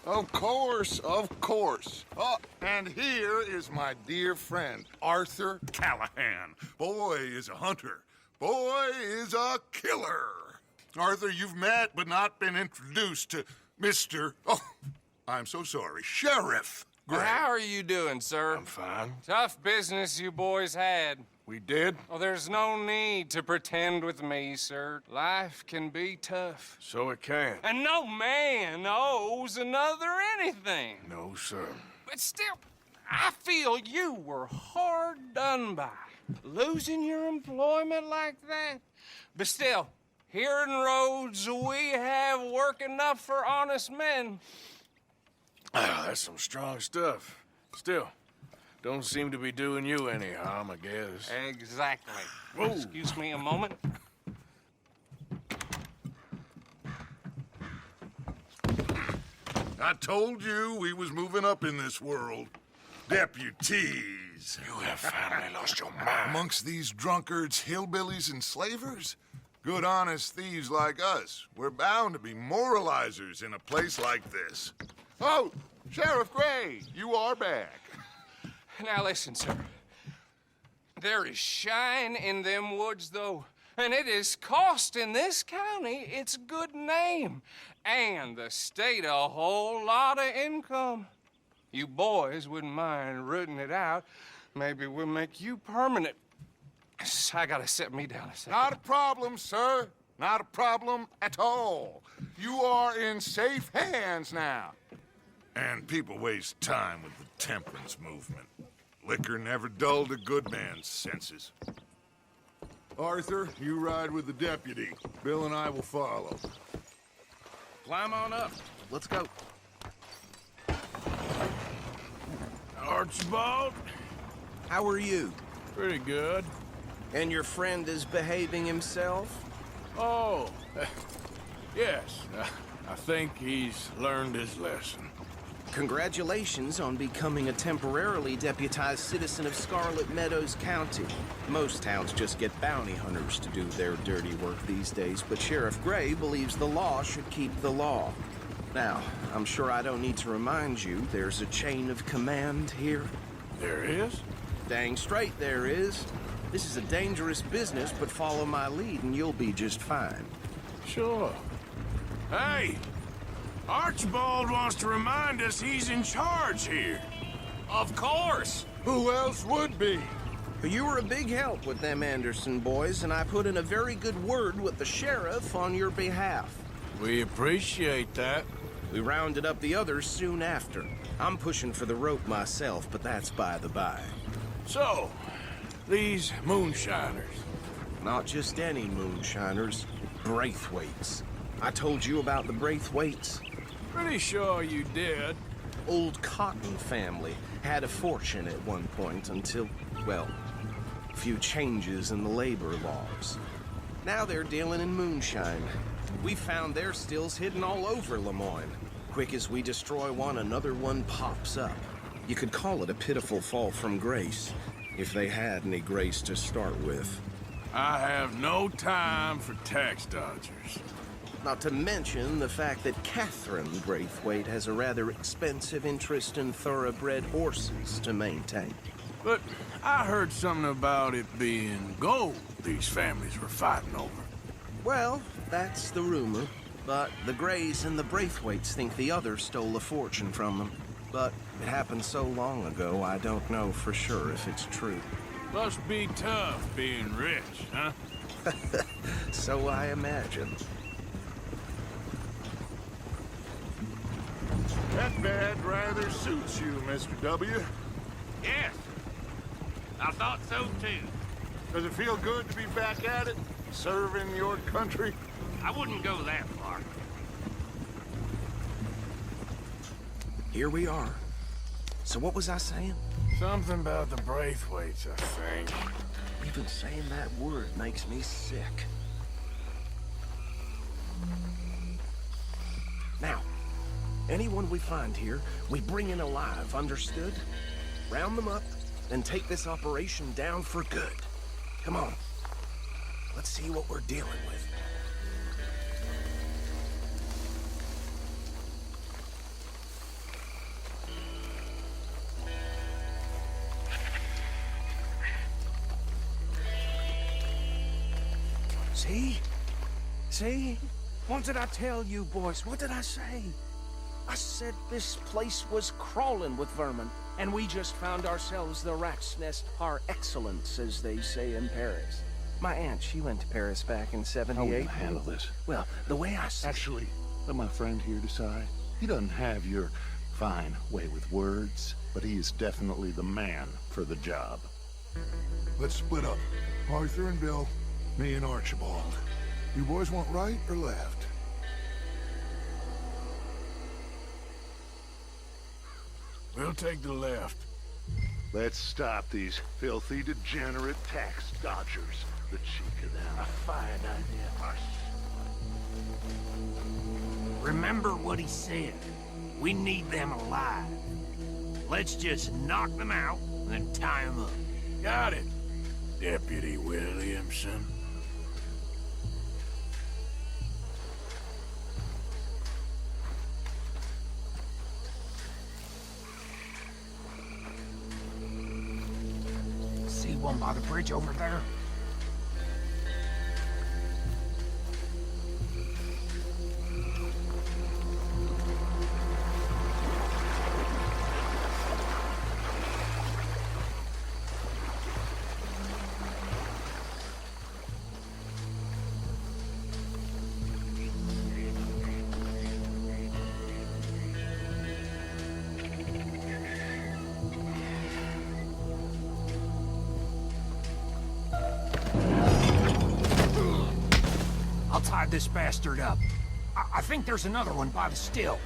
Of course, of course. Oh, and here is my dear friend, Arthur Callahan. Boy is a hunter. Boy is a killer. Arthur, you've met but not been introduced to Mr. Oh, I'm so sorry, Sheriff Gray. How are you doing, sir? I'm fine. Tough business you boys had. We did? Oh, there's no need to pretend with me, sir. Life can be tough. So it can. And no man owes another anything. No, sir. But still, I feel you were hard done by. Losing your employment like that. But still, here in Rhodes, we have work enough for honest men. That's some strong stuff. Still, don't seem to be doing you any harm, I guess. Exactly. Whoa. Excuse me a moment. I told you we was moving up in this world. Deputies. You have finally lost your mind. Amongst these drunkards, hillbillies, and slavers? Good, honest thieves like us. We're bound to be moralizers in a place like this. Oh, Sheriff Gray, you are back. Now listen, sir. There is shine in them woods, though, and it is costing this county its good name and the state a whole lot of income. You boys wouldn't mind rooting it out. Maybe we'll make you permanent. I gotta set me down a second. Not a problem, sir. Not a problem at all. You are in safe hands now. And people waste time with the temperance movement. Liquor never dulled a good man's senses. Arthur, you ride with the deputy. Bill and I will follow. Climb on up. Let's go. Archibald? How are you? Pretty good. And your friend is behaving himself? Oh, yes. I think he's learned his lesson. Congratulations on becoming a temporarily deputized citizen of Scarlet Meadows County. Most towns just get bounty hunters to do their dirty work these days, but Sheriff Gray believes the law should keep the law. Now, I'm sure I don't need to remind you there's a chain of command here. There is? Dang straight there is. This is a dangerous business, but follow my lead and you'll be just fine. Sure. Hey! Archibald wants to remind us he's in charge here. Of course. Who else would be? You were a big help with them Anderson boys, and I put in a very good word with the sheriff on your behalf. We appreciate that. We rounded up the others soon after. I'm pushing for the rope myself, but that's by the by. So, these moonshiners. Not just any moonshiners, Braithwaites. I told you about the Braithwaites. Pretty sure you did. Old Cotton family had a fortune at one point until, well, a few changes in the labor laws. Now they're dealing in moonshine. We found their stills hidden all over Lemoyne. Quick as we destroy one, another one pops up. You could call it a pitiful fall from grace, if they had any grace to start with. I have no time for tax dodgers. Not to mention the fact that Catherine Braithwaite has a rather expensive interest in thoroughbred horses to maintain. But I heard something about it being gold these families were fighting over. Well, that's the rumor. But the Grays and the Braithwaites think the others stole a fortune from them. But it happened so long ago, I don't know for sure if it's true. Must be tough being rich, huh? So I imagine. That bed rather suits you, Mr. W. Yes, I thought so too. Does it feel good to be back at it? Serving your country? I wouldn't go that far. Here we are. So what was I saying? Something about the Braithwaites, I think. Even saying that word makes me sick. Now, anyone we find here, we bring in alive, understood? Round them up, and take this operation down for good. Come on. Let's see what we're dealing with. See? See? What did I tell you, boys? What did I say? I said this place was crawling with vermin, and we just found ourselves the rat's nest par excellence, as they say in Paris. My aunt, she went to Paris back in How are we '78. gonna handle this? Well, the way I see Actually, let my friend here decide. He doesn't have your fine way with words, but he is definitely the man for the job. Let's split up. Arthur and Bill, me and Archibald. You boys want right or left? We'll take the left. Let's stop these filthy, degenerate tax dodgers. The cheek of them. A fine idea. Remember what he said. We need them alive. Let's just knock them out and then tie them up. Got it, Deputy Williamson. See one by the bridge over there? I'll tie this bastard up. I think there's another one by the still.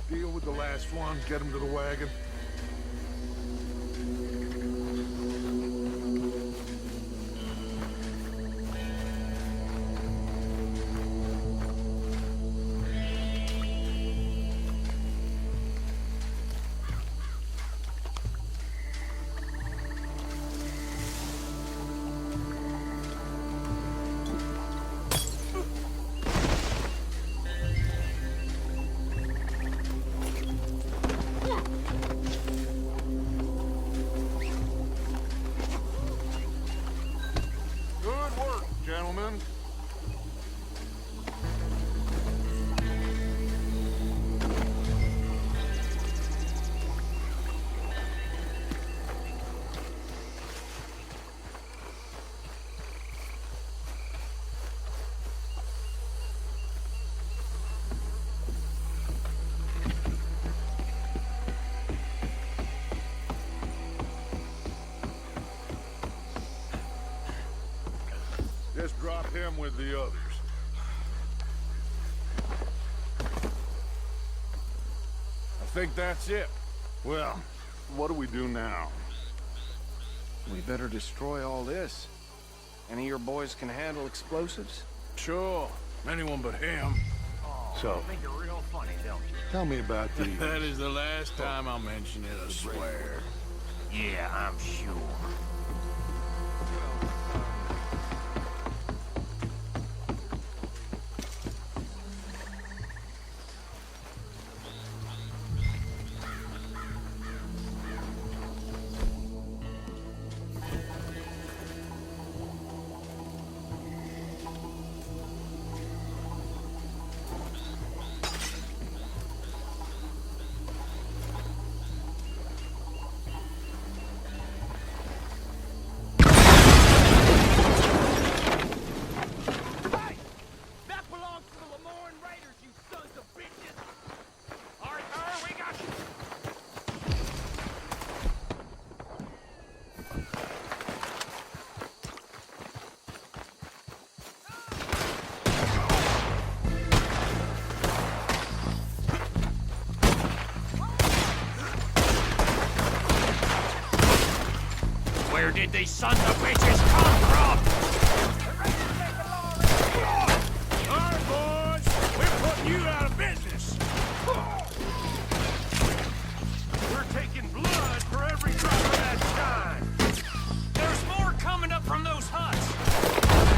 Deal with the last one, get him to the wagon. Good work, gentlemen. Just drop him with the others. I think that's it. Well, what do we do now? we better destroy all this. Any of your boys can handle explosives? Sure. Anyone but him. So, Think you're real funny, don't you? tell me about these. That is the last time I'll mention it, I swear. Yeah, I'm sure. Where did these sons of bitches come from? All right, boys. We're putting you out of business. We're taking blood for every drop of that shine. There's more coming up from those huts.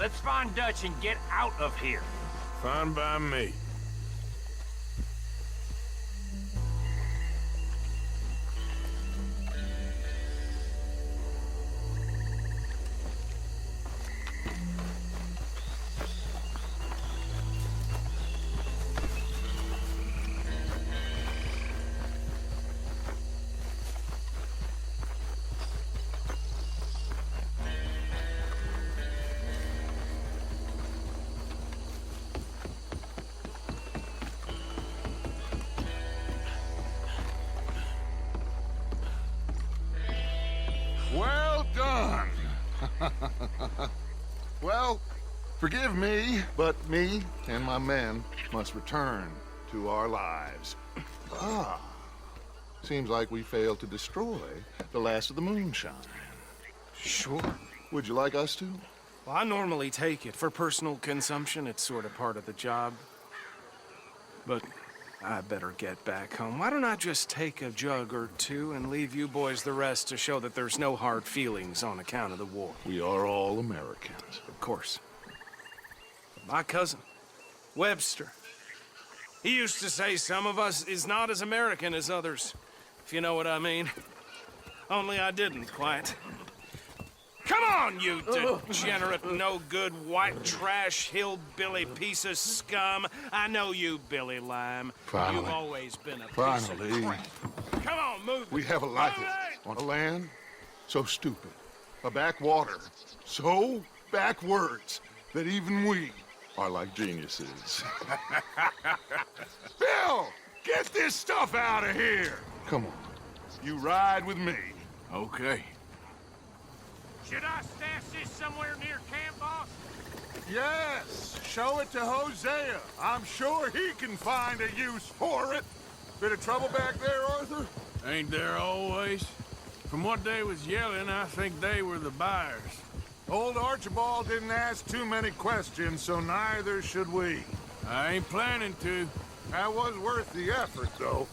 Let's find Dutch and get out of here. Fine by me. Well done. Well, forgive me, but me and my men must return to our lives. Ah, seems like we failed to destroy the last of the moonshine. Sure. Would you like us to? Well, I normally take it. For personal consumption, it's sort of part of the job. But I better get back home. Why don't I just take a jug or two and leave you boys the rest to show that there's no hard feelings on account of the war? We are all Americans. Of course. My cousin, Webster, he used to say some of us is not as American as others, if you know what I mean. Only I didn't quite. Come on, you degenerate, no-good, white trash, hillbilly piece of scum. I know you, Billy Lime. Finally. You've always been a piece Finally. of crap. Come on, move it. We have a life Move it! on a land so stupid, a backwater so backwards that even we are like geniuses. Bill, get this stuff out of here. Come on. You ride with me. Okay. Should I stash this somewhere near camp, boss? Yes, show it to Hosea. I'm sure he can find a use for it. Bit of trouble back there, Arthur? Ain't there always? From what they was yelling, I think they were the buyers. Old Archibald didn't ask too many questions, so neither should we. I ain't planning to. That was worth the effort, though.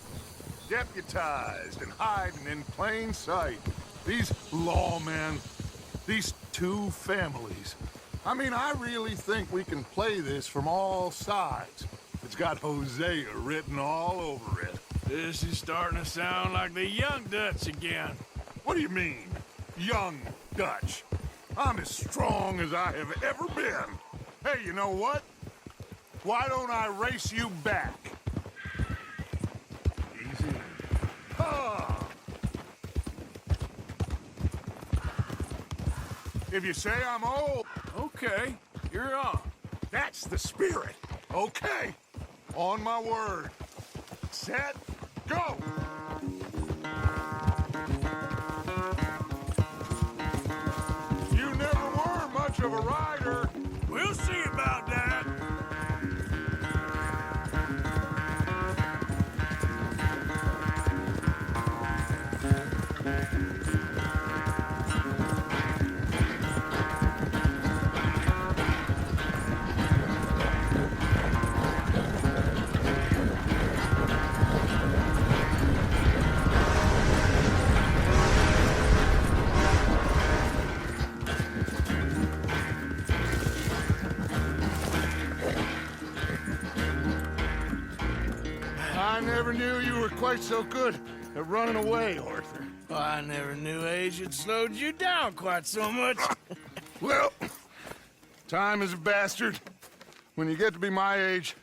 Deputized and hiding in plain sight. These lawmen, these two families. I mean, I really think we can play this from all sides. It's got Hosea written all over it. This is starting to sound like the young Dutch again. What do you mean, young Dutch? I'm as strong as I have ever been. Hey, you know what? Why don't I race you back? Easy. Ah! If you say I'm old, Okay, you're on. that's the spirit. Okay. On my word. Set, go! You never were much of a rider. We'll see about that. I never knew you were quite so good at running away, Arthur. I never knew age had slowed you down quite so much. Well, time is a bastard. When you get to be my age,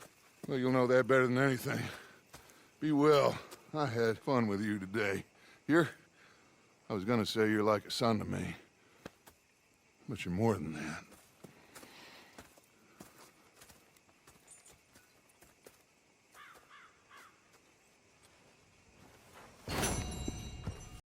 well, you'll know that better than anything. Be well. I had fun with you today. I was gonna say you're like a son to me, but you're more than that.